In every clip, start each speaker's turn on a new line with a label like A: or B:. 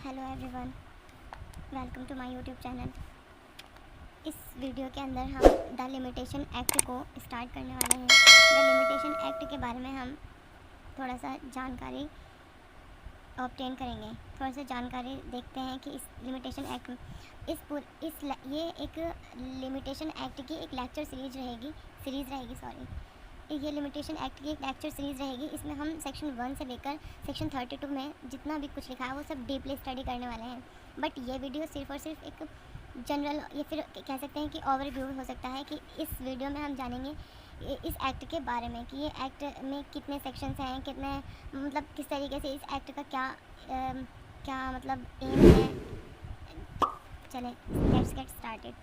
A: Hello everyone, welcome to my YouTube channel. इस video के अंदर हम द लिमिटेशन एक्ट को स्टार्ट करने वाले हैं। द लिमिटेशन एक्ट के बारे में हम थोड़ा सा जानकारी ऑब्टेन करेंगे। थोड़ा सा जानकारी देखते हैं कि इस लिमिटेशन एक्ट ये एक लिमिटेशन एक्ट की एक लेक्चर सीरीज़ रहेगी। ये लिमिटेशन एक्ट की एक लेक्चर सीरीज़ रहेगी। इसमें हम सेक्शन 1 से लेकर सेक्शन 32 में जितना भी कुछ लिखा है वो सब डीपली स्टडी करने वाले हैं। बट ये वीडियो सिर्फ और सिर्फ एक जनरल या फिर कह सकते हैं कि ओवरव्यू हो सकता है कि इस वीडियो में हम जानेंगे इस एक्ट के बारे में कि ये एक्ट में कितने सेक्शंस हैं, कितने मतलब किस तरीके से इस एक्ट का क्या मतलब एम है। चलें, लेट्स गेट स्टार्टेड।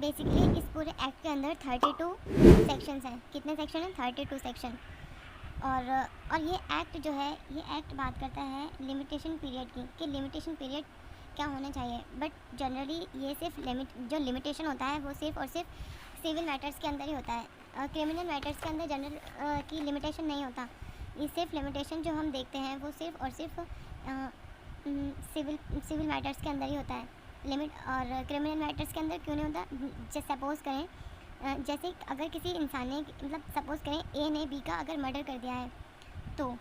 A: बेसिकली इस पूरे एक्ट के अंदर 32 सेक्शंस हैं। कितने सेक्शन हैं? 32 सेक्शन। और ये एक्ट जो है, ये एक्ट बात करता है लिमिटेशन पीरियड की, कि लिमिटेशन पीरियड क्या होना चाहिए। बट जनरली ये सिर्फ जो लिमिटेशन होता है वो सिर्फ और सिर्फ सिविल मैटर्स के अंदर ही होता है। क्रिमिनल मैटर्स के अंदर जनरल की लिमिटेशन नहीं होता। ये सिर्फ लिमिटेशन जो हम देखते हैं वो सिर्फ और सिर्फ सिविल मैटर्स के अंदर ही होता है लिमिट। और क्रिमिनल मैटर्स के अंदर क्यों नहीं होता? जैसे सपोज़ करें, जैसे अगर किसी इंसान ने मतलब सपोज़ करें ए ने बी का अगर मर्डर कर दिया है, तो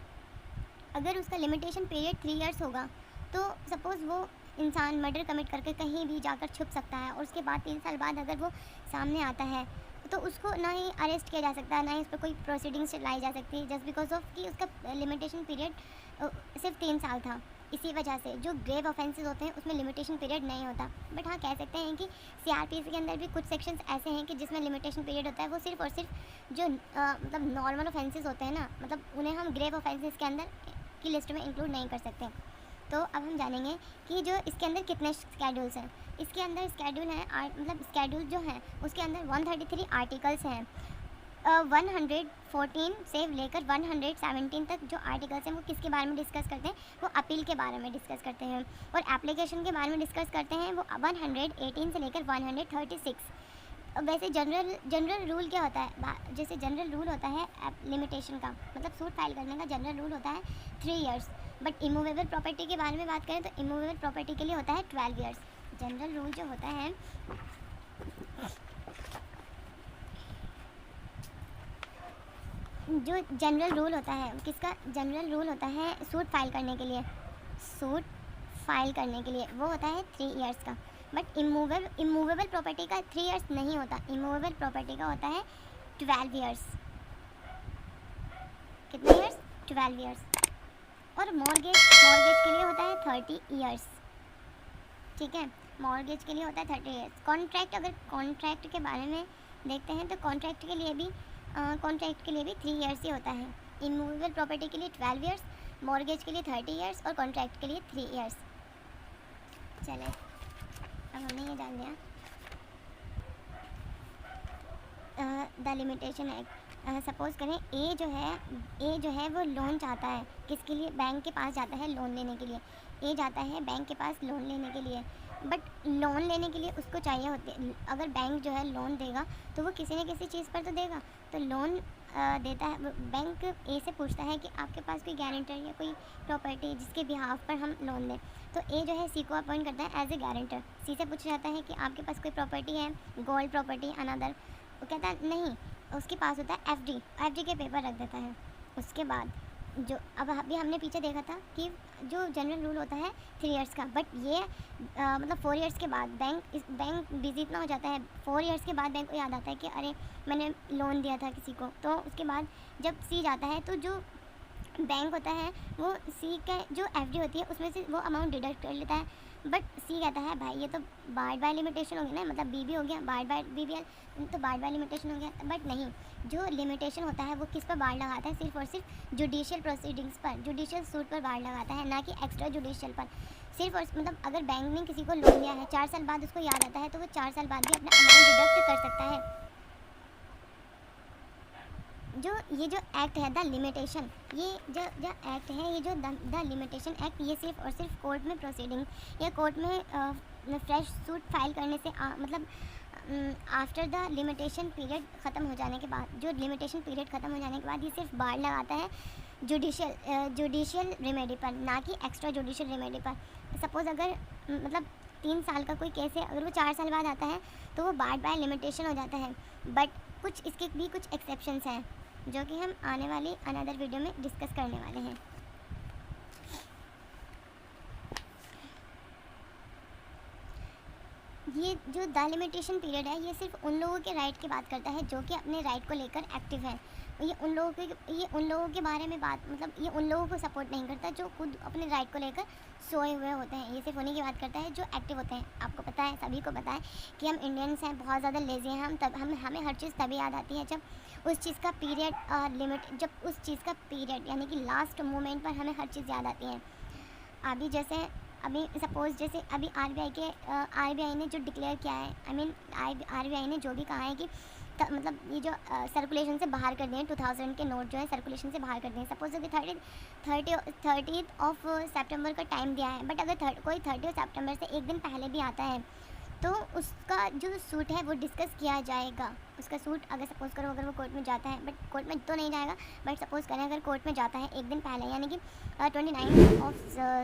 A: अगर उसका लिमिटेशन पीरियड 3 इयर्स होगा तो सपोज़ वो इंसान मर्डर कमिट करके कहीं भी जाकर छुप सकता है और उसके बाद 3 साल बाद अगर वो सामने आता है तो उसको ना ही अरेस्ट किया जा सकता है, ना ही उस पर कोई प्रोसीडिंग्स चलाई जा सकती है, जस्ट बिकॉज ऑफ कि उसका लिमिटेशन पीरियड सिर्फ 3 साल था। इसी वजह से जो ग्रेव ऑफेंसेस होते हैं उसमें लिमिटेशन पीरियड नहीं होता। बट हाँ, कह सकते हैं कि सीआरपीसी के अंदर भी कुछ सेक्शंस ऐसे हैं कि जिसमें लिमिटेशन पीरियड होता है। वो सिर्फ और सिर्फ जो मतलब नॉर्मल ऑफेंसेस होते हैं ना, मतलब उन्हें हम ग्रेव ऑफेंसेस के अंदर की लिस्ट में इंक्लूड नहीं कर सकते। तो अब हम जानेंगे कि जो इसके अंदर कितने स्केड्यूल्स हैं। इसके अंदर स्केड्यूल है मतलब स्केड्यूल जो है उसके अंदर 133 आर्टिकल्स हैं। 114 से लेकर 117 तक जो आर्टिकल्स हैं वो किसके बारे में डिस्कस करते हैं? वो अपील के बारे में डिस्कस करते हैं। और एप्लीकेशन के बारे में डिस्कस करते हैं वो 118 से लेकर 136। वैसे जनरल रूल क्या होता है? जैसे जनरल रूल होता है लिमिटेशन का, मतलब सूट फाइल करने का जनरल रूल होता है 3 इयर्स। बट इमूवेबल प्रॉपर्टी के बारे में बात करें तो इमूवेबल प्रॉपर्टी के लिए होता है 12 इयर्स। जनरल रूल जो होता है, जो जनरल रूल होता है किसका? जनरल रूल होता है सूट फाइल करने के लिए, वो होता है 3 इयर्स का। बट इमूवेबल प्रॉपर्टी का 3 इयर्स नहीं होता। इमूवेबल प्रॉपर्टी का होता है 12 इयर्स। कितने इयर्स? 12 इयर्स। और मॉर्गेज के लिए होता है 30 इयर्स। ठीक है, मॉर्गेज के लिए होता है 30 इयर्स। कॉन्ट्रैक्ट, अगर कॉन्ट्रैक्ट के बारे में देखते हैं तो कॉन्ट्रैक्ट के लिए भी 3 इयर्स ही होता है। इमूवेबल प्रॉपर्टी के लिए 12 इयर्स, मॉर्गेज के लिए 30 इयर्स और कॉन्ट्रैक्ट के लिए 3 इयर्स। चले, अब हमने ये जान लिया द लिमिटेशन एक्ट। सपोज़ करें ए जो है वो लोन चाहता है। किसके लिए? बैंक के पास जाता है लोन लेने के लिए। ए जाता है बैंक के पास लोन लेने के लिए। बट लोन लेने के लिए उसको चाहिए होती, अगर बैंक जो है लोन देगा तो वो किसी न किसी चीज़ पर तो देगा। तो लोन देता है, बैंक ए से पूछता है कि आपके पास कोई गारंटर या कोई प्रॉपर्टी जिसके बिहाफ पर हम लोन दें। तो ए जो है सी को अपॉइंट करता है एज ए गारंटर। सी से पूछा जाता है कि आपके पास कोई प्रॉपर्टी है, गोल्ड प्रॉपर्टी अनदर। वो कहता है नहीं, उसके पास होता है एफडी के पेपर रख देता है। उसके बाद जो अब अभी हमने पीछे देखा था कि जो जनरल रूल होता है 3 इयर्स का, बट ये मतलब 4 इयर्स के बाद बैंक बिजी इतना हो जाता है, 4 इयर्स के बाद बैंक को याद आता है कि अरे मैंने लोन दिया था किसी को। तो उसके बाद जब सी जाता है तो जो बैंक होता है वो सी का जो एफडी होती है उसमें से वो अमाउंट डिडक्ट कर लेता है। बट सी कहता है भाई ये तो बार्ड बाय लिमिटेशन हो गया ना, मतलब बी भी हो गया, बार्ड बाय BBL तो बार्ड बाय लिमिटेशन हो गया। बट नहीं, जो लिमिटेशन होता है वो किस पर बार्ड लगाता है? सिर्फ और सिर्फ जुडिशियल प्रोसीडिंग्स पर, जुडिशियल सूट पर बार्ड लगाता है, ना कि एक्स्ट्रा जुडिशियल पर। सिर्फ और मतलब अगर बैंक ने किसी को लोन दिया है, 4 साल बाद उसको याद आता है तो वो 4 साल बाद भी अपना अमाउंट डिडक्ट कर सकता है। ये जो एक्ट है द लिमिटेशन, ये जो एक्ट है, ये जो द लिमिटेशन एक्ट, ये सिर्फ और सिर्फ कोर्ट में प्रोसीडिंग या कोर्ट में फ्रेश सूट फाइल करने से मतलब आफ्टर द लिमिटेशन पीरियड ख़त्म हो जाने के बाद, जो लिमिटेशन पीरियड ख़त्म हो जाने के बाद ये सिर्फ बार लगाता है जुडिशियल रेमेडी पर, ना कि एक्स्ट्रा जुडिशियल रेमेडी पर। सपोज़ अगर मतलब 3 साल का कोई केस है, अगर वो 4 साल बाद आता है तो वो बार लिमिटेशन हो जाता है। बट कुछ इसके भी कुछ एक्सेप्शंस हैं जो कि हम आने वाली अनदर वीडियो में डिस्कस करने वाले हैं। ये जो द लिमिटेशन पीरियड है, ये सिर्फ उन लोगों के राइट की बात करता है जो कि अपने राइट को लेकर एक्टिव हैं। ये उन लोगों के बारे में बात, मतलब ये उन लोगों को सपोर्ट नहीं करता जो खुद अपने राइट को लेकर सोए हुए होते हैं। ये सिर्फ उन्हीं की बात करता है जो एक्टिव होते हैं। आपको पता है, सभी को पता है कि हम इंडियंस हैं, बहुत ज़्यादा लेज़ी हैं हम। हमें हर चीज़ तभी याद आती है जब उस चीज़ का पीरियड जब उस चीज़ का पीरियड यानी कि लास्ट मोमेंट पर हमें हर चीज़ याद आती है। अभी सपोज़ जैसे अभी आरबीआई ने जो डिक्लेयर किया है, आरबीआई ने जो भी कहा है कि मतलब ये जो सर्कुलेशन से बाहर कर दिए 2000 के नोट जो है सर्कुलेशन से बाहर कर दिए। सपोज अभी 30 ऑफ सितंबर का टाइम दिया है, बट अगर कोई 30 सितंबर से एक दिन पहले भी आता है तो उसका जो सूट है वो डिस्कस किया जाएगा। उसका सूट अगर सपोज़ करो अगर वो कोर्ट में जाता है, बट कोर्ट में तो नहीं जाएगा, बट सपोज़ करें अगर कोर्ट में जाता है एक दिन पहले यानी कि 29 ऑफ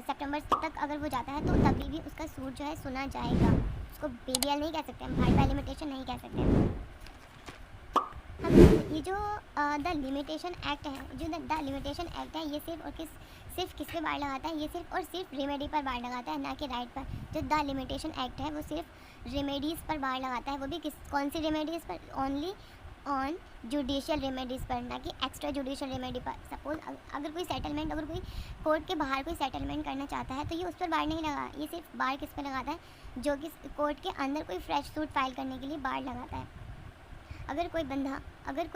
A: सितंबर तक अगर वो जाता है तो तभी भी उसका सूट जो है सुना जाएगा। उसको BBL नहीं कह सकते हम, बाय लिमिटेशन नहीं कह सकते हम। ये जो द लिमिटेशन एक्ट है, ये सिर्फ किस पे बार लगाता है? ये सिर्फ और सिर्फ रेमेडी पर बार लगाता है, ना कि राइट पर। जो द लिमिटेशन एक्ट है वो सिर्फ रेमेडीज़ पर बार लगाता है, वो भी कौन सी रेमेडीज़ पर? ओनली ऑन जुडिशियल रेमेडीज़ पर, ना कि एक्स्ट्रा जुडिशियल रेमेडी पर। सपोज अगर कोई कोर्ट के बाहर कोई सेटलमेंट करना चाहता है तो ये उस पर बार नहीं लगा, ये सिर्फ बार किस पर लगाता है? जो कि कोर्ट के अंदर कोई फ्रेश सूट फाइल करने के लिए बार लगाता है। अगर कोई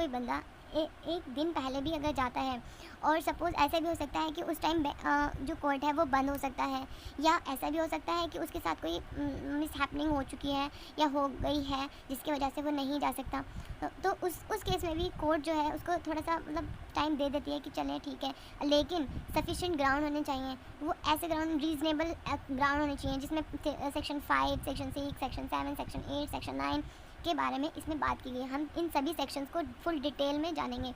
A: बंदा एक दिन पहले भी अगर जाता है, और सपोज़ ऐसा भी हो सकता है कि उस टाइम जो कोर्ट है वो बंद हो सकता है, या ऐसा भी हो सकता है कि उसके साथ कोई मिस हैपनिंग हो चुकी है या हो गई है जिसकी वजह से वो नहीं जा सकता, तो उस केस में भी कोर्ट जो है उसको थोड़ा सा मतलब टाइम दे देती है कि चलें ठीक है, लेकिन सफिशिएंट ग्राउंड होने चाहिए। वो ऐसे ग्राउंड, रीजनेबल ग्राउंड होने चाहिए जिसमें section 5, section 6, section 7, section 8, section 9 के बारे में इसमें बात की गई है। हम इन सभी सेक्शंस को फुल डिटेल में जानेंगे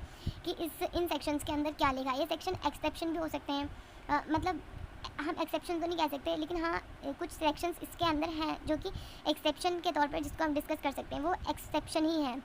A: कि इन सेक्शंस के अंदर क्या लिखा है। ये सेक्शन एक्सेप्शन भी हो सकते हैं, मतलब हम एक्सेप्शन तो नहीं कह सकते, लेकिन हाँ कुछ सेक्शंस इसके अंदर हैं जो कि एक्सेप्शन के तौर पर जिसको हम डिस्कस कर सकते हैं, वो एक्सेप्शन ही है।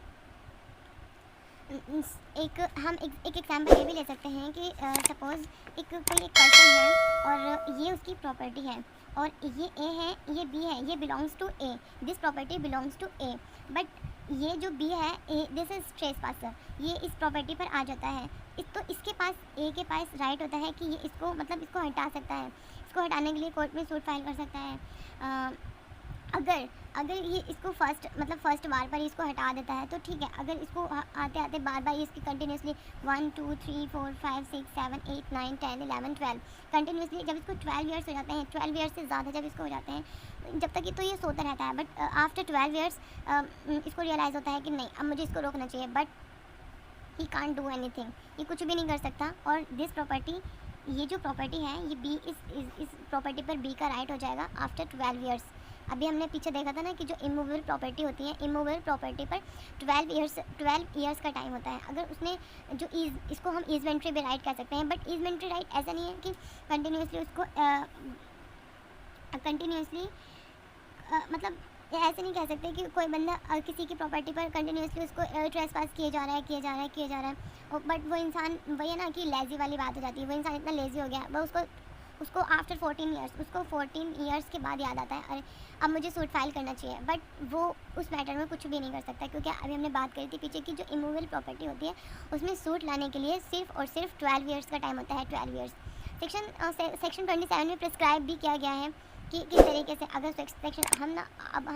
A: हम एक एग्जाम्पल ये भी ले सकते हैं कि सपोज़ कोई एक पर्सन है और ये उसकी प्रॉपर्टी है, और ये ए है, ये बी है, ये belongs to A, this property belongs to A, but ये जो बी है, ए दिस इज ट्रेसपासर, ये इस प्रॉपर्टी पर आ जाता है। तो इसके पास ए के पास राइट होता है कि ये इसको हटा सकता है। इसको हटाने के लिए कोर्ट में सूट फाइल कर सकता है। अगर ये इसको फर्स्ट बार पर इसको हटा देता है तो ठीक है। अगर इसको आते बार इसकी कंटिन्यूसली 1 2 3 4 5 6 7 8 9 10 11 12 कंटिन्यूसली जब इसको 12 ईयर्स हो जाते हैं, 12 ईयर्स से ज़्यादा जब इसको हो जाते हैं, जब तक तो ये सोता रहता है, बट आफ्टर 12 ईयर्स इसको रियलाइज़ होता है कि नहीं, अब मुझे इसको रोकना चाहिए, but he can't do anything, ये कुछ भी नहीं कर सकता। और दिस प्रॉपर्टी, ये जो प्रॉपर्टी है, ये बी इस प्रॉपर्टी पर बी का राइट हो जाएगा आफ्टर 12 ईयर्स। अभी हमने पीछे देखा था ना कि जो इमूवेबल प्रॉपर्टी होती है, इमूवेबल प्रॉपर्टी पर 12 ईयर्स का टाइम होता है। अगर उसने जो इसको हम ईजमेंट्री भी राइट कह सकते हैं, बट ईजमेंट्री राइट ऐसा नहीं है कि कंटिन्यूसली उसको मतलब ऐसे नहीं कह सकते कि कोई बंदा किसी की प्रॉपर्टी पर कंटिन्यूसली उसको ट्रेसपास किए जा रहा है, बट वो इंसान, वही है ना कि लेज़ी वाली बात हो जाती है। वो इंसान इतना लेज़ी हो गया, वो उसको आफ्टर 14 ईयर्स के बाद याद आता है, अरे अब मुझे सूट फाइल करना चाहिए, बट वो उस मैटर में कुछ भी नहीं कर सकता, क्योंकि अभी हमने बात करी थी पीछे की जो इमूवेबल प्रॉपर्टी होती है उसमें सूट लाने के लिए सिर्फ और सिर्फ 12 ईयर्स का टाइम होता है। 12 ईयर्स सेक्शन 27 में प्रिस्क्राइब भी किया गया है कि किस तरीके से अगर सेक्शन हम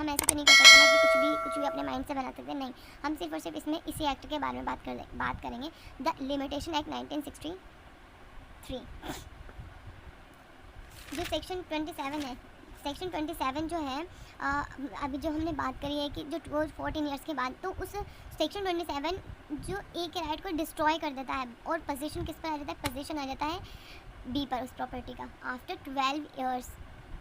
A: ऐसे तो नहीं कर सकते ना कि कुछ भी अपने माइंड से बना सकते हैं, नहीं। हम सिर्फ और सिर्फ इसमें इसी एक्ट के बारे में बात करेंगे, द लिमिटेशन एक्ट 1963। जो सेक्शन 27 है, सेक्शन 27 जो है अभी जो हमने बात करी है कि जो 14 ईयर्स के बाद, तो उस सेक्शन 27 जो ए के राइट को डिस्ट्रॉय कर देता है, और पोजीशन किस पर आ जाता है? पोजीशन आ जाता है बी पर उस प्रॉपर्टी का आफ्टर 12 ईयर्स।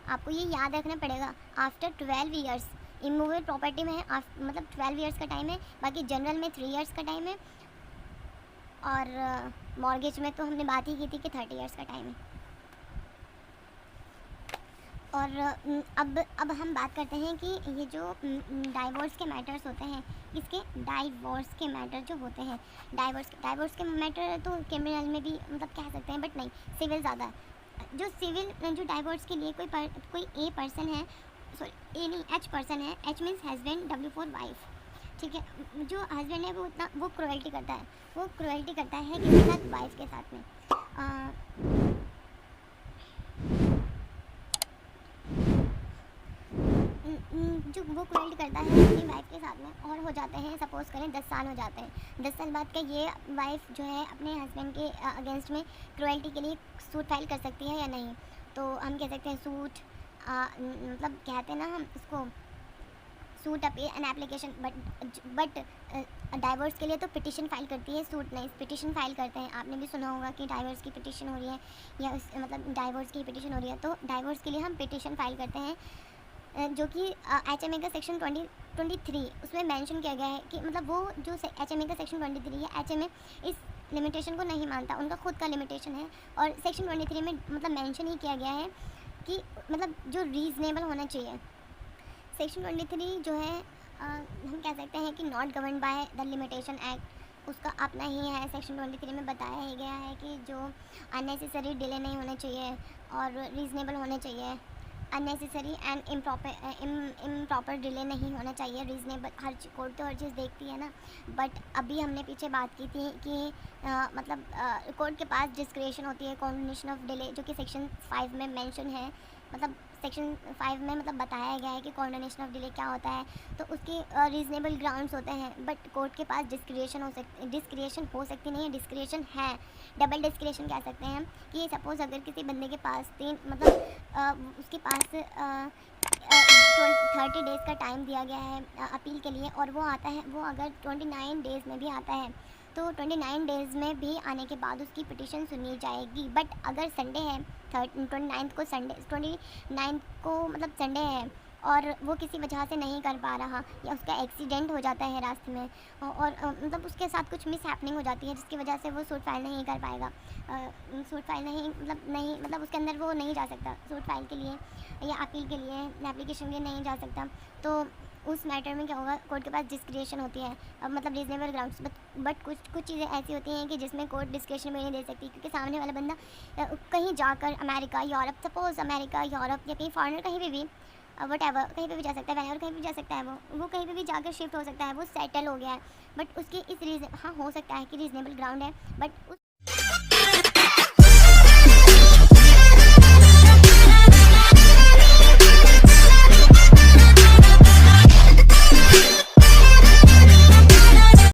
A: आपको ये याद रखना पड़ेगा, आफ्टर 12 ईयर्स। इमूवेबल प्रॉपर्टी में है मतलब 12 ईयर्स का टाइम है, बाकी जनरल में 3 ईयर्स का टाइम है, और मॉर्गेज में तो हमने बात ही की थी कि 30 इयर्स का टाइम है। और अब हम बात करते हैं कि ये जो डाइवोर्स के मैटर्स होते हैं, इसके डाइवोर्स के मैटर जो होते हैं, डाइवोर्स के मैटर तो क्रिमिनल में भी मतलब कह सकते हैं, बट नहीं, सिविल ज़्यादा है। जो सिविल जो डाइवोर्स के लिए कोई ए पर्सन है, सॉरी ए नहीं, एच पर्सन है, H means husband, W for wife, ठीक है। जो हस्बैंड है वो क्रुएल्टी करता है, किसके साथ, वाइफ के साथ में। जो वो क्रुएल्टी करता है अपनी वाइफ के साथ में, और हो जाते हैं, सपोज़ करें 10 साल हो जाते हैं। 10 साल बाद क्या ये वाइफ जो है अपने हस्बैंड के अगेंस्ट में क्रुएल्टी के लिए सूट फाइल कर सकती है या नहीं? तो हम कह सकते हैं सूट, मतलब कहते हैं ना हम इसको suit an application, but divorce के लिए तो पिटिशन फाइल करती है, सूट नहीं, पिटिशन फाइल करते हैं। आपने भी सुना होगा कि डाइवोर्स की पिटिशन हो रही है, या मतलब डाइवोर्स की पिटिशन हो रही है, तो डाइवोर्स के लिए हम पिटिशन फाइल करते हैं, जो कि HMA का सेक्शन 23 उसमें मेंशन किया गया है कि मतलब वो जो HMA का सेक्शन 23 है, HMA इस लिमिटेशन को नहीं मानता, उनका खुद का लिमिटेशन है। और सेक्शन 23 में मतलब मेंशन ही किया गया है कि मतलब जो रीज़नेबल होना चाहिए। सेक्शन 23 जो है हम कह सकते हैं कि not govern by the limitation act, उसका अपना ही है। सेक्शन 23 में बताया ही गया है कि जो अननेसेसरी डिले नहीं होने चाहिए और रीज़नेबल होने चाहिए। अननेसेसरी एंड इम्प्रॉपर डिले नहीं होना चाहिए, रीज़नेबल। कोर्ट तो हर चीज़ देखती है ना, बट अभी हमने पीछे बात की थी कि मतलब कोर्ट के पास डिस्क्रेशन होती है कॉन्डिनेशन ऑफ डिले, जो कि सेक्शन 5 में मेंशन है। मतलब सेक्शन 5 में मतलब बताया गया है कि कॉन्डिनेशन ऑफ डिले क्या होता है, तो उसके रीज़नेबल ग्राउंड्स होते हैं। बट कोर्ट के पास डिस्क्रिएशन हो सकती नहीं है, डिस्क्रिएशन है, डबल डिस्क्रिएशन कह सकते हैं हम। कि सपोज़ अगर किसी बंदे के पास उसके पास 30 डेज़ का टाइम दिया गया है अपील के लिए, और वो अगर 29 डेज़ में भी आता है, तो 29 डेज़ में भी आने के बाद उसकी पिटीशन सुनी जाएगी। बट अगर संडे है, 29 को मतलब संडे है, और वो किसी वजह से नहीं कर पा रहा, या उसका एक्सीडेंट हो जाता है रास्ते में, और मतलब उसके साथ कुछ मिस हैपनिंग हो जाती है, जिसकी वजह से वो सूट फाइल नहीं कर पाएगा। सूट फाइल नहीं मतलब उसके अंदर वो नहीं जा सकता सूट फाइल के लिए, या अपील के लिए, एप्लीकेशन के लिए नहीं जा सकता। तो उस मैटर में क्या होगा, कोर्ट के पास डिस्क्रिएशन होती है, मतलब रीजनेबल ग्राउंड्स। बट कुछ चीज़ें ऐसी होती हैं कि जिसमें कोर्ट डिस्क्रिएशन में नहीं दे सकती, क्योंकि सामने वाला बंदा कहीं जाकर America, Europe, suppose America, Europe या कहीं फॉरेनर कहीं भी वटएवर कहीं पे भी जा सकता है, वैन कहीं भी जा सकता है, वो कहीं पे भी जाकर शिफ्ट हो सकता है, वो सेटल हो गया है। बट उसके इस रीज़न, हाँ हो सकता है कि रीज़नेबल ग्राउंड है, बट